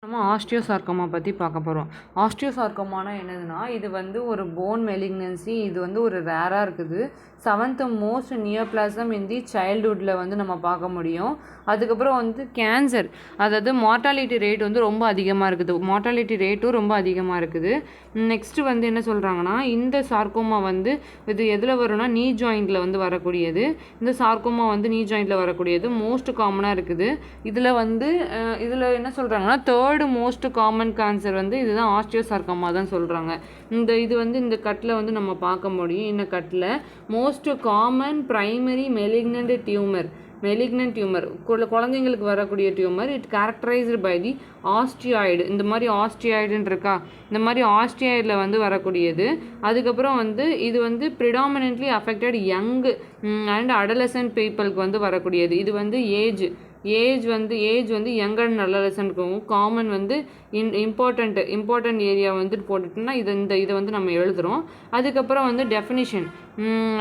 நம்ம ஆஸ்டியோசார்கோமா பற்றி பார்க்க போகிறோம். ஆஸ்டியோசார்கோமானா என்னதுன்னா, இது வந்து ஒரு போன் மெலிக்னன்சி. இது வந்து ஒரு ரேராக இருக்குது. 7th மோஸ்ட் நியோபிளாசம் இன் தி சைல்டுஹுட்டில் வந்து நம்ம பார்க்க முடியும். அதுக்கப்புறம் வந்து கேன்சர், அதாவது மார்ட்டாலிட்டி ரேட் வந்து ரொம்ப அதிகமாக இருக்குது. மார்ட்டாலிட்டி ரேட்டும் ரொம்ப அதிகமாக இருக்குது. நெக்ஸ்ட்டு வந்து என்ன சொல்கிறாங்கன்னா, இந்த சார்கோமா வந்து இது எதில் வரும்னா நீ ஜாயிண்டில் வந்து வரக்கூடியது. இந்த சார்கோமா வந்து நீ ஜாயிண்டில் வரக்கூடியது மோஸ்ட் காமனாக இருக்குது. இதில் என்ன சொல்கிறாங்கன்னா, தேர்டு மோஸ்ட் காமன் கேன்சர் வந்து இதுதான் ஆஸ்டியோசார்கோமா தான் சொல்கிறாங்க. இது வந்து இந்த கட்டில் வந்து நம்ம பார்க்க முடியும். இந்த கட்டில் most common primary malignant tumour குழந்தைங்களுக்கு வரக்கூடிய tumour. It characterised by the osteoid. இந்த மாதிரி ஆஸ்டியாய்டுன்னு இருக்கா, இந்த மாதிரி ஆஸ்டியாய்டில் வந்து வரக்கூடியது. அதுக்கப்புறம் வந்து இது வந்து predominantly affected young and adolescent பீப்புளுக்கு வந்து வரக்கூடியது. இது வந்து ஏஜ் வந்து யங் அண்ட் அடலசன்ட்க்கும் காமன் வந்து இம்பார்ட்டண்ட் ஏரியா வந்து போட்டுட்டோம்னா இதை வந்து நம்ம எழுதுகிறோம். அதுக்கப்புறம் வந்து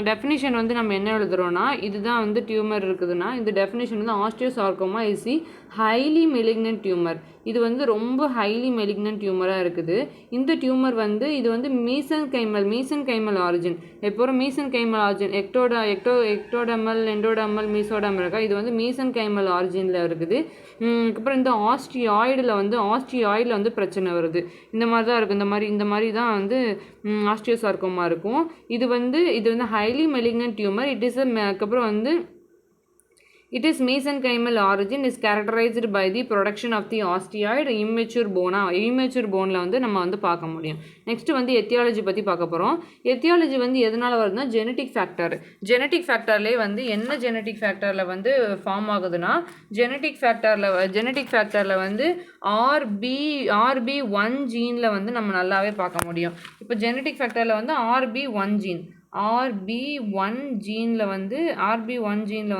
டெஃபினிஷன் வந்து நம்ம என்ன எழுதுகிறோன்னா, இதுதான் வந்து டியூமர் இருக்குதுன்னா இந்த டெஃபினிஷன் வந்து osteosarcoma is the highly malignant tumour. இது வந்து ரொம்ப ஹைலி மெலிக்னன்ட் டியூமராக இருக்குது. இந்த டியூமர் வந்து இது வந்து மீசன்கைமல் ஆரிஜின். எப்போதும் மீசன்கைமல் ஆரிஜின் எக்டோடமல் எண்டோடமல் மீசோடமல் இருக்கா, இது வந்து மீசன்கைமல் ஆரிஜினில் இருக்குது. அப்புறம் இந்த ஆஸ்டியாய்டில் வந்து பிரச்சனை வருது. இந்த மாதிரி தான் இருக்கும். இந்த மாதிரி தான் வந்து ஆஸ்டியோசார்கோமா இருக்கும். இது வந்து ஹைலி மெலிக்னன்ட் டியூமர். அதுக்கப்புறம் வந்து it is mesenchymal origin, is characterized by the production of the osteoid immature போனில் வந்து நம்ம வந்து பார்க்க முடியும். நெக்ஸ்ட் வந்து எத்தியாலஜி பற்றி பார்க்க போகிறோம். எத்தியாலஜி வந்து எதனால் வருதுன்னா, ஜெனட்டிக் ஃபேக்டர்லேயே வந்து என்ன ஜெனட்டிக் ஃபேக்டரில் வந்து ஃபார்ம் ஆகுதுன்னா, ஜெனட்டிக் ஃபேக்டரில் வந்து RB1 ஜீனில் வந்து நம்ம நல்லாவே பார்க்க முடியும். இப்போ ஜெனட்டிக் ஃபேக்டரில் வந்து RB1 ஜீனில்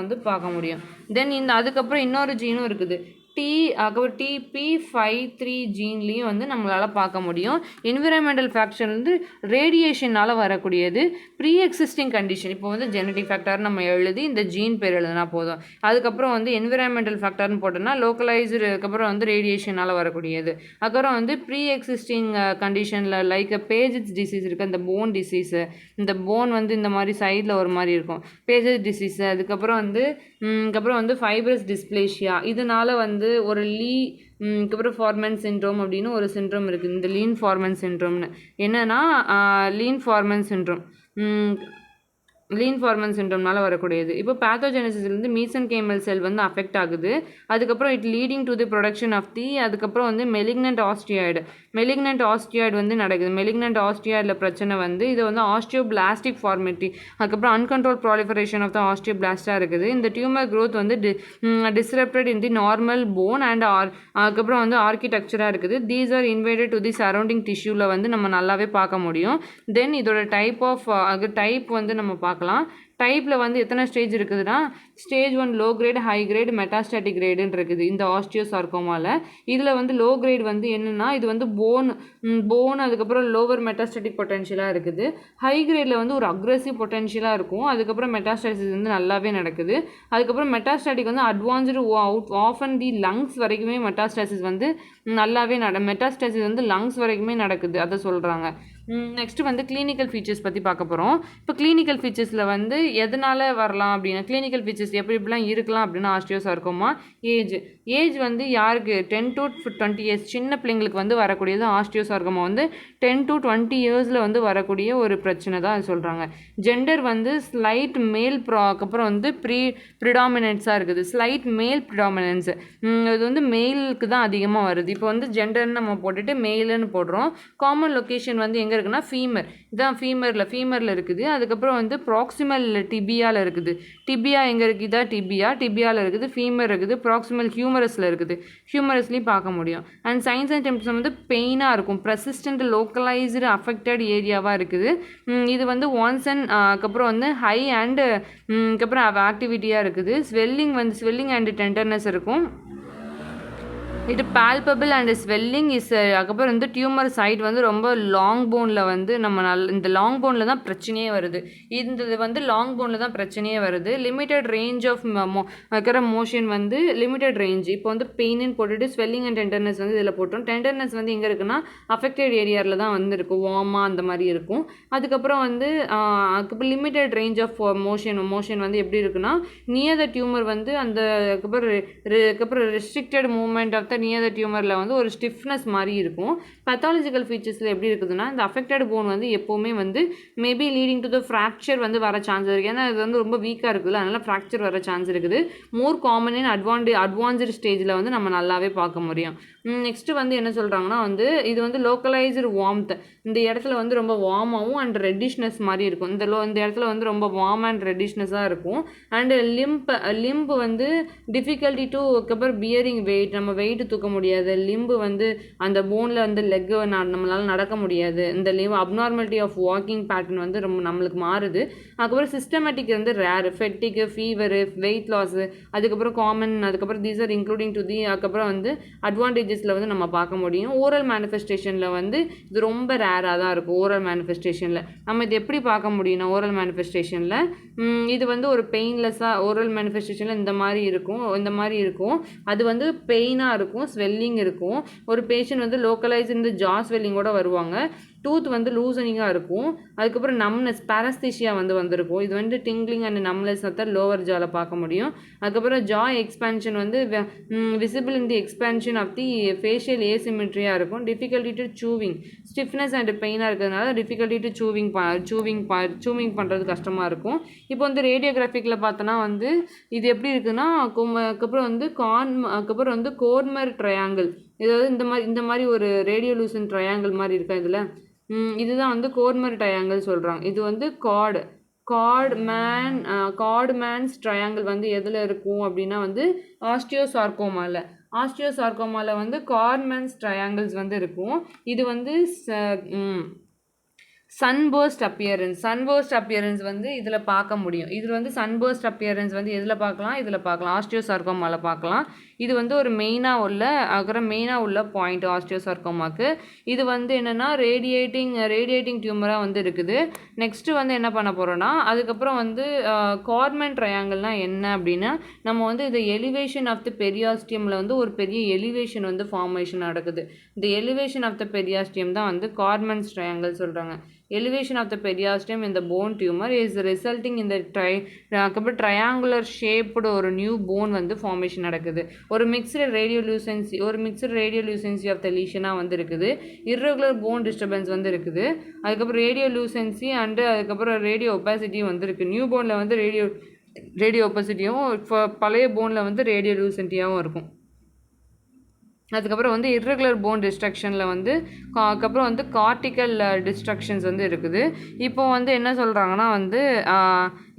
வந்து பார்க்க முடியும். தென் அதுக்கப்புறம் இன்னொரு ஜீனும் இருக்குது, TP53 ஜீன்லேயும் வந்து நம்மளால் பார்க்க முடியும். என்விரான்மெண்டல் ஃபேக்டர் வந்து ரேடியேஷனால் வரக்கூடியது. Pre existing condition. இப்போ வந்து ஜெனட்டிக் ஃபேக்டர் நம்ம எழுதி இந்த ஜீன் பேர் எழுதுனா போதும். அதுக்கப்புறம் வந்து என்விரான்மெண்டல் ஃபேக்டர்னு போட்டோம்னா லோக்கலைஸ்டு, அதுக்கப்புறம் வந்து ரேடியேஷனால் வரக்கூடியது. அதுக்கப்புறம் வந்து ப்ரீ எக்ஸிஸ்டிங் கண்டிஷனில் லைக் பேஜஸ் டிசீஸ் இருக்குது, அந்த போன் டிசீஸு. இந்த போன் வந்து இந்த மாதிரி சைடில் ஒரு மாதிரி இருக்கும், பேஜஸ் டிசீஸு. அதுக்கப்புறம் வந்து ஃபைப்ரஸ் டிஸ்ப்ளேஷியா. இதனால் வந்து ஒரு அதுக்கப்புறம் ஃபார்மன் சிண்ட்ரோம் அப்படின்னு ஒரு சிண்ட்ரோம் இருக்குது. இந்த லீன் ஃபார்மன் சிண்ட்ரோம்னு என்னன்னா, லீன் ஃபார்மன் சிண்ட்ரோம்னால வரக்கூடியது. இப்போ பேத்தோஜெனசிஸ்லேருந்து மீசன்கைமல் செல் வந்து அஃபெக்ட் ஆகுது. அதுக்கப்புறம் it leading to the production of அதுக்கப்புறம் வந்து மெலிக்னன்ட் ஆஸ்டியாய்டு வந்து நடக்குது. மெலிக்னன்ட் ஆஸ்டியாய்டில் பிரச்சனை வந்து இது வந்து ஆஸ்டியோபிளாஸ்டிக் ஃபார்மிட்டி, அதுக்கப்புறம் அன்கண்ட்ரோல் ப்ராலிஃபரேஷன் ஆஃப் த ஆஸ்டியோபிளாஸ்டாக இருக்குது. இந்த டியூமர் க்ரோத் வந்து disrupted in the normal bone and அதுக்கப்புறம் வந்து ஆர்கிடெக்சராக இருக்குது. These are invited to the surrounding டிஷ்யூவில் வந்து நம்ம நல்லாவே பார்க்க முடியும். தென் இதோட டைப் வந்து நம்ம பார்க்கலாம். டைப்பில் வந்து எத்தனை ஸ்டேஜ் இருக்குதுன்னா, stage 1 low grade, high grade, metastatic கிரேடுன்னு இருக்குது இந்த ஆஸ்டியோசார்கோமாவில். இதில் வந்து லோ கிரேட் வந்து என்னென்னா, இது வந்து போன் அதுக்கப்புறம் லோவர் மெட்டாஸ்டாட்டிக் பொட்டன்ஷியலாக இருக்குது. ஹை கிரேடில் வந்து ஒரு அக்ரெசிவ் பொட்டன்ஷியலாக இருக்கும். அதுக்கப்புறம் மெட்டாஸ்டாசிஸ் வந்து நல்லாவே நடக்குது. அதுக்கப்புறம் மெட்டாஸ்டாட்டிக் வந்து அட்வான்ஸ்டு ஆஃபன் தி லங்ஸ் வரைக்குமே மெட்டாஸ்டாசிஸ் வந்து நல்லாவே மெட்டாஸ்டாசிஸ் வந்து லங்ஸ் வரைக்குமே நடக்குது, அதை சொல்கிறாங்க. நெக்ஸ்ட் வந்து கிளினிக்கல் ஃபீச்சர்ஸ் பற்றி பார்க்க போகிறோம். இப்போ கிளினிக்கல் ஃபீச்சர்ஸில் வந்து எதனால் வரலாம் அப்படின்னா, கிளினிக்கல் ஃபீச்சர்ஸ் எப்படிலாம் இருக்கலாம் அப்படின்னா, ஆஸ்டியோசார்கோமா ஏஜ் வந்து யாருக்கு 10 to 20 இயர்ஸ் சின்ன பிள்ளைங்களுக்கு வந்து வரக்கூடியது. ஆஸ்டியோசார்கோமா வந்து 10 to 20 இயர்ஸில் வந்து வரக்கூடிய ஒரு பிரச்சனை தான் சொல்கிறாங்க. ஜெண்டர் வந்து ஸ்லைட் மேல் அப்புறம் வந்து ப்ரிடாமினன்ஸாக இருக்குது. ஸ்லைட் மேல் ப்ரிடாமினன்ஸ், இது வந்து மெயிலுக்கு தான் அதிகமாக வருது. இப்போ வந்து ஜெண்டர்னு நம்ம போட்டுட்டு மெயிலுன்னு போடுறோம். காமன் லொக்கேஷன் வந்து எங்கே இருக்குன்னா, ஃபீமரில் இருக்குது. அதுக்கப்புறம் வந்து ப்ராக்சிமல் டிபியாவில் இருக்குது. டிபியா எங்கே இருக்குது? இதான் டிபியாவில் இருக்குது. ஃபீமர் இருக்குது. ப்ராக்சிமல் ஹியூமரஸில் இருக்குது. ஹியூமரஸ்லேயும் பார்க்க முடியும். அண்ட் சைன்ஸ் அண்ட் சிம்ப்டம்ஸ் வந்து பெயினாக இருக்கும். ப்ரெசிஸ்டன்ட் லோக்கலைஸ்டு அஃபெக்டட் ஏரியாவாக இருக்குது. இது வந்து அதுக்கப்புறம் வந்து ஹை அண்ட் அதுக்கப்புறம் ஆக்டிவிட்டியாக இருக்குது. ஸ்வெல்லிங் அண்ட் டெண்டர்னஸ் இருக்கும். இது பால்பபிள் அண்ட் ஸ்வெல்லிங் இஸ் அதுக்கப்புறம் வந்து டியூமர் சைட் வந்து ரொம்ப லாங் போனில் வந்து நம்ம இந்த லாங் போனில் தான் பிரச்சனையே வருது. இந்த வந்து லாங் போனில் தான் பிரச்சனையே வருது. லிமிட்டட் ரேஞ்ச் ஆஃப் வைக்கிற மோஷன் வந்து லிமிட்டட் ரேஞ்ச். இப்போ வந்து பெயின்னு போட்டுட்டு ஸ்வெல்லிங் அண்ட் டெண்டர்னஸ் வந்து இதில் போட்டோம். டெண்டர்னஸ் வந்து எங்கே இருக்குன்னா அஃபெக்டட் ஏரியாவில் தான் வந்து இருக்கும், வார்மாக அந்த மாதிரி இருக்கும். அதுக்கப்புறம் வந்து அதுக்கப்புறம் லிமிட்டட் ரேஞ்ச் ஆஃப் மோஷன் வந்து எப்படி இருக்குன்னா நியர் த டியூமர் வந்து அந்த அதுக்கப்புறம் restricted movement of the near the டியூமரில் வந்து ஒரு ஸ்டிஃப்னஸ் மாதிரி இருக்கும். பேத்தாலஜிக்கல் ஃபீச்சர்ஸில் எப்படி இருக்குதுன்னா இந்த அஃபெக்டட் போன் வந்து எப்போவுமே வந்து maybe leading to the fracture வந்து வர சான்ஸ் இருக்குது. ஏன்னா இது வந்து ரொம்ப வீக்காக இருக்குதுல்ல, அதனால் ஃப்ராக்சர் வர சான்ஸ் இருக்குது. மோர் காமன் இன் அட்வான்ஸ்டு ஸ்டேஜில் வந்து நம்ம நல்லாவே பார்க்க முடியும். நெக்ஸ்ட்டு வந்து என்ன சொல்கிறாங்கன்னா வந்து இது வந்து லோக்கலைஸ்டு வார்ம்த். இந்த இடத்துல வந்து ரொம்ப வார்மாகவும் அண்ட் ரெட்டிஷ்னஸ் மாதிரி இருக்கும். இந்த இடத்துல வந்து ரொம்ப வார்ம் அண்ட் ரெட்டிஷ்னஸாக இருக்கும். அண்டு லிம்பு வந்து டிஃபிகல்ட்டி டு அதுக்கப்புறம் பியரிங் வெயிட், நம்ம வெயிட் தூக்க முடியாது. லிம்பு வந்து அந்த போனில் வந்து லெக்கு நம்மளால் நடக்க முடியாது. இந்த அப்நார்மாலிட்டி ஆஃப் வாக்கிங் பேட்டர்ன் வந்து ரொம்ப நம்மளுக்கு மாறுது. அதுக்கப்புறம் சிஸ்டமேட்டிக் வந்து ரேர், ஃபெட்டிக்கு, ஃபீவரு, வெயிட் லாஸு, அதுக்கப்புறம் காமன், அதுக்கப்புறம் these are including to the அதுக்கப்புறம் வந்து அட்வான்டேஜஸில் வந்து நம்ம பார்க்க முடியும். ஓரல் மேனிஃபெஸ்டேஷனில் வந்து இது ரொம்ப ரேராக தான் இருக்கும். ஓரல் மேனிஃபெஸ்டேஷனில் நம்ம இது எப்படி பார்க்க முடியும்னா ஓரல் மேனிஃபெஸ்டேஷனில் இது வந்து ஒரு பெயின்லெஸ்ஸாக ஓரல் மேனிஃபெஸ்டேஷனில் இந்த மாதிரி இருக்கும். அது வந்து பெயினாக இருக்கும், ஸ்வெல்லிங் இருக்கும். ஒரு பேஷண்ட் வந்து லோக்கலைஸ் இந்த ஜா ஸ்வெல்லிங்கோட வருவாங்க. டூத் வந்து லூசனிங்காக இருக்கும். அதுக்கப்புறம் நம்னஸ், பேரஸ்தீஷியா வந்து வந்திருக்கும். இது வந்து டிங்க்லிங் அண்ட் நம்னஸ் தான் லோவர் ஜாவில் பார்க்க முடியும். அதுக்கப்புறம் ஜா எக்ஸ்பேன்ஷன் வந்து visible in the expansion of the facial ஏசிமெட்ரியாக இருக்கும். Difficulty to chewing, stiffness and பெயினாக இருக்கிறதுனால டிஃபிகல்ட்டி டு சூவிங் பண்ணுறது கஷ்டமாக இருக்கும். இப்போ வந்து ரேடியோகிராஃபிக்கில் பார்த்தோன்னா வந்து இது எப்படி இருக்குன்னா அதுக்கப்புறம் வந்து கோர்மர் ட்ரையாங்கிள், இதாவது இந்த மாதிரி ஒரு ரேடியோலூசன் ட்ரையாங்கிள் மாதிரி இருக்கா இதில். இதுதான் வந்து கோர்மர் ட்ரையாங்கிள் சொல்கிறாங்க. இது வந்து கார்ட்மேன்ஸ் ட்ரையாங்கிள் வந்து எதில் இருக்கும் அப்படின்னா வந்து ஆஸ்டியோசார்கோமாவில் வந்து கார்ட்மேன்ஸ் ட்ரையாங்கிள்ஸ் வந்து இருக்கும். இது வந்து சன்பர்ஸ்ட் அப்பியரன்ஸ் வந்து இதில் பார்க்க முடியும். இதில் வந்து சன்பர்ஸ்ட் அப்பியரன்ஸ் வந்து எதில் பார்க்கலாம் ஆஸ்டியோசார்கோமாவில் பார்க்கலாம். இது வந்து ஒரு மெயினாக உள்ள பாயிண்ட் ஆஸ்டியோசார்கோமாக்கு. இது வந்து என்னென்னா ரேடியேட்டிங் டியூமராக வந்து இருக்குது. நெக்ஸ்ட்டு வந்து என்ன பண்ண போகிறோன்னா அதுக்கப்புறம் வந்து கார்ட்மேன் ட்ரையாங்கிள்னால் என்ன அப்படின்னா நம்ம வந்து இந்த எலிவேஷன் ஆஃப் த பெரியாஸ்டியமில் வந்து ஒரு பெரிய எலிவேஷன் வந்து ஃபார்மேஷன் நடக்குது. இந்த எலிவேஷன் ஆஃப் த பெரியாஸ்டியம் தான் வந்து கார்ட்மேன்ஸ் ட்ரையாங்கிள் சொல்கிறாங்க. Elevation of the periosteum in the bone tumor is resulting in the triangular shaped ஒரு நியூ போன் வந்து ஃபார்மேஷன் நடக்குது. ஒரு மிக்ஸ்டு ரேடியோலூசன்சி ஆஃப் த லீஷனாக வந்து இருக்குது. irregular போன் டிஸ்டர்பன்ஸ் வந்து இருக்குது. அதுக்கப்புறம் ரேடியோலூசன்சி அண்டு அதுக்கப்புறம் ரேடியோ ஒப்பாசிட்டியும் வந்து இருக்குது. நியூ போனில் வந்து ரேடியோ ஒப்பாசிட்டியும், இப்போ பழைய போனில் வந்து ரேடியோலூசன்ட்டியாகவும் இருக்கும். அதுக்கப்புறம் வந்து இர்ரெகுலர் போன் டிஸ்ட்ரக்ஷனில் வந்து அதுக்கப்புறம் வந்து கார்டிக்கல் டிஸ்ட்ரக்ஷன்ஸ் வந்து இருக்குது. இப்போ வந்து என்ன சொல்கிறாங்கன்னா வந்து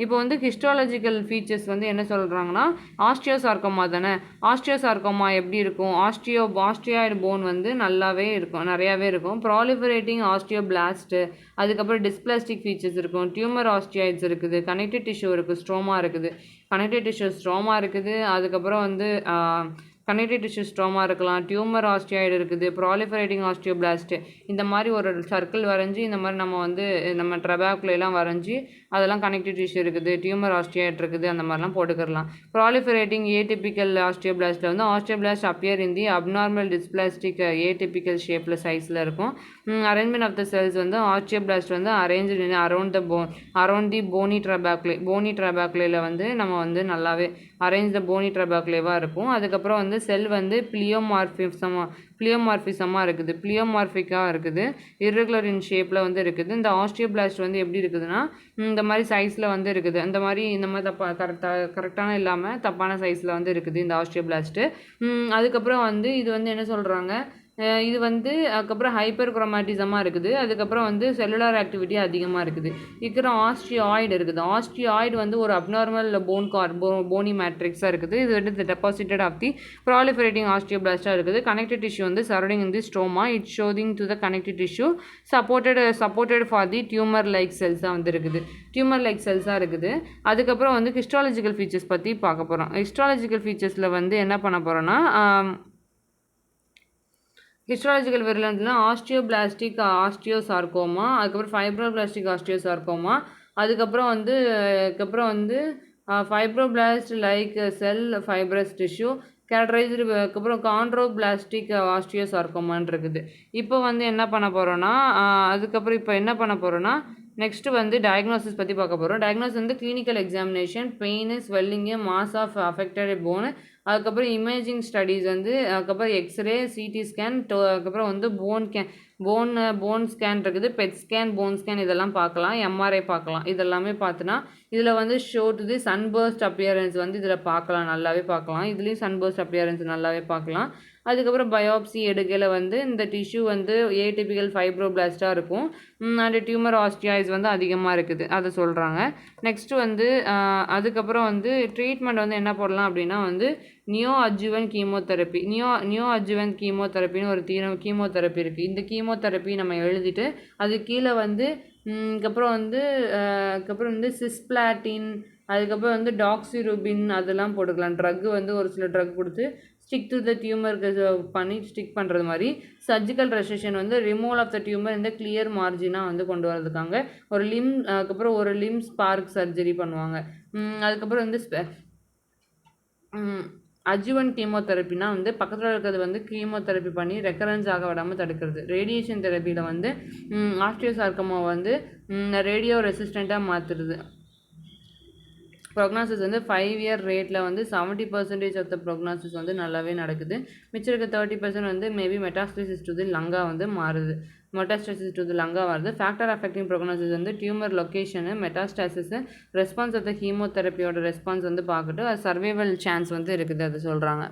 இப்போ வந்து ஹிஸ்டாலஜிக்கல் ஃபீச்சர்ஸ் வந்து என்ன சொல்கிறாங்கன்னா ஆஸ்டியோசார்கோமா தானே. ஆஸ்டியோசார்கோமா எப்படி இருக்கும்? ஆஸ்டியாய்டு போன் வந்து நிறையாவே இருக்கும். ப்ராலிஃபரேட்டிங் ஆஸ்டியோபிளாஸ்ட்டு, அதுக்கப்புறம் டிஸ்பிளாஸ்டிக் ஃபீச்சர்ஸ் இருக்கும். டியூமர் ஆஸ்டியாய்ட்ஸ் இருக்குது. கனெக்டிவ் டிஷ்யூ இருக்குது. ஸ்ட்ரோமா இருக்குது. அதுக்கப்புறம் வந்து கனெக்டிவ் டிஷ்யூ ஸ்ட்ரோமா இருக்கலாம். டியூமர் ஆஸ்டியாய்டு இருக்குது. ப்ராலிஃபரேட்டிங் ஆஸ்டியோபிளாஸ்ட்டு, இந்த மாதிரி ஒரு சர்க்கிள் வரைஞ்சி இந்த மாதிரி நம்ம ட்ரபாக்குலாம் வரைஞ்சி அதெல்லாம் கனெக்டிவ் டிஷ்யூ இருக்குது, டியூமர் ஆஸ்டியாய்டு இருக்குது, அந்த மாதிரிலாம் போட்டுக்கலாம். ப்ராலிஃபரேட்டிங் ஏடிபிக்கல் ஆஸ்டியோபிளாஸ்ட்டில் வந்து osteoblast appear in the abnormal dysplastic atypical ஷேப்பில் சைஸில் இருக்கும். அரேஞ்ச்மெண்ட் ஆஃப் த செல்ஸ் வந்து ஆஸ்டியோபிளாஸ்ட் வந்து அரேஞ்ச் அரௌண்ட் தி போனி ட்ரபாக்குலேயில் வந்து நம்ம வந்து நல்லாவே அரேஞ்ச் த போனி ட்ரபாக்குலேவாக இருக்கும். அதுக்கப்புறம் வந்து செல் வந்து பிளியோமார்பிசமாக இருக்குது. இர்ரெகுலர் இன் ஷேப்பில் வந்து இருக்குது. இந்த ஆஸ்டியோபிளாஸ்ட் வந்து எப்படி இருக்குதுன்னா இந்த மாதிரி சைஸில் வந்து இருக்குது. இந்த மாதிரி கரெக்டான இல்லாமல் தப்பான சைஸில் வந்து இருக்குது இந்த ஆஸ்டியோபிளாஸ்ட்டு. அதுக்கப்புறம் வந்து இது வந்து என்ன சொல்கிறாங்க, இது வந்து அதுக்கப்புறம் ஹைப்பர் குரோமாட்டிசமாக இருக்குது. அதுக்கப்புறம் வந்து செல்லுலார் ஆக்டிவிட்டி அதிகமாக இருக்குது. இதுக்கப்புறம் ஆஸ்டியாய்டு இருக்குது. ஆஸ்டியாய்டு வந்து ஒரு அப்நார்மல் போனி மேட்ரிக்ஸாக இருக்குது. இது வந்து டெபாசிட்டட் ஆஃப் தி ப்ராலிஃபரேட்டிங் ஆஸ்டியோபிளாஸ்டாக இருக்குது. கனெக்டிவ் டிஷ்யூ வந்து surrounding in the stroma, it ஷோதிங் to the connective tissue supported for the tumour like செல்ஸாக வந்து இருக்குது. அதுக்கப்புறம் வந்து ஹிஸ்டாலஜிக்கல் ஃபீச்சர்ஸ் பற்றி பார்க்க போகிறோம். ஹிஸ்டாலஜிக்கல் ஃபீச்சர்ஸில் வந்து என்ன பண்ண போகிறோன்னா ஹிஸ்டாலஜிக்கல் வெரிலன்ட்னா ஆஸ்டியோபிளாஸ்டிக் ஆஸ்டியோசார்கோமா, அதுக்கப்புறம் ஃபைப்ரோபிளாஸ்டிக் ஆஸ்டியோசார்கோமா, அதுக்கப்புறம் வந்து ஃபைப்ரோபிளாஸ்ட் லைக் செல் ஃபைப்ரஸ் டிஷ்யூ கேரக்டரைஸ்டு, அதுக்கப்புறம் காண்ட்ரோபிளாஸ்டிக் ஆஸ்டியோசார்கோமான்னு இருக்குது. இப்போ வந்து என்ன பண்ண போகிறோன்னா அதுக்கப்புறம் இப்போ என்ன பண்ண போகிறோன்னா நெக்ஸ்ட்டு வந்து டயக்னோசிஸ் பற்றி பார்க்க போகிறோம். டயக்னோசிஸ் வந்து clinical examination, pain, swelling, mass of affected bone, அதுக்கப்புறம் இமேஜிங் ஸ்டடீஸ் வந்து, அதுக்கப்புறம் எக்ஸ்ரே, சிடி ஸ்கேன், அதுக்கப்புறம் வந்து போன் ஸ்கேன் இருக்குது, பெட் ஸ்கேன், போன் ஸ்கேன் இதெல்லாம் பார்க்கலாம், எம்ஆர்ஐ பார்க்கலாம். இதெல்லாமே பார்த்துனா இதில் வந்து ஷோட்டுது சன்பர்ஸ்ட் அப்பியரன்ஸ் வந்து இதில் பார்க்கலாம், நல்லாவே பார்க்கலாம். இதுலேயும் சன்பர்ஸ்ட் அப்பியரன்ஸ் நல்லாவே பார்க்கலாம். அதுக்கப்புறம் பயோப்சி எடுக்கையில் வந்து இந்த டிஷ்யூ வந்து ஏடிபிக்கல் ஃபைப்ரோபிளாஸ்ட்டாக இருக்கும், அண்ட் டியூமர் ஆஸ்டியாய்ஸ் வந்து அதிகமாக இருக்குது, அதை சொல்கிறாங்க. நெக்ஸ்ட்டு வந்து அதுக்கப்புறம் வந்து ட்ரீட்மெண்ட் வந்து என்ன போடலாம் அப்படின்னா வந்து neo adjuvant chemotherapy, neo adjuvant கீமோதெரப்பின்னு ஒரு கீமோதெரப்பி இருக்குது. இந்த கீமோதெரப்பி நம்ம எழுதிட்டு அது கீழே வந்து அதுக்கப்புறம் வந்து சிஸ்பிளாட்டின், அதுக்கப்புறம் வந்து டாக்ஸிருபின் அதெல்லாம் போட்டுக்கலாம். ட்ரக்கு வந்து ஒரு சில ட்ரக் கொடுத்து ஸ்டிக் டு த டியூமருக்கு பண்ணி ஸ்டிக் பண்ணுறது மாதிரி. சர்ஜிக்கல் ரெசெஷன் வந்து ரிமூவல் ஆஃப் த டியூமர் இந்த கிளியர் மார்ஜினாக வந்து கொண்டு வரதுக்காங்க. அதுக்கப்புறம் ஒரு லிம் ஸ்பார்க் சர்ஜரி பண்ணுவாங்க. அதுக்கப்புறம் வந்து அட்ஜுவன்ட் கீமோதெரப்பினா வந்து பக்கத்தில் இருக்கிறது வந்து கீமோதெரப்பி பண்ணி ரெக்கரன்ஸ் ஆக விடாமல் தடுக்கிறது. ரேடியேஷன் தெரப்பியில் வந்து ஆஸ்டியோசார்கோமா வந்து ரேடியோ ரெசிஸ்டண்ட்டாக மாற்றுறது. ப்ரொக்னாசிஸ் வந்து 5 இயர் ரேட்டில் வந்து 70% ஆஃப் த ப்ரொக்னாசிஸ் வந்து நல்லாவே நடக்குது. மிச்சம் இருக்க 30% வந்து மேபி மெட்டாஸ்டசிஸ் டு தி லங்கா வந்து மாறுது. வருது. ஃபேக்டர் அஃபெக்டிங் ப்ரொக்னாசிஸ் வந்து tumour location, metastasis, response of the ஹீமோதெரப்பியோட ரெஸ்பான்ஸ் வந்து பார்க்கட்டு அது சர்வைவல் சான்ஸ் வந்து இருக்குது, அது சொல்கிறாங்க.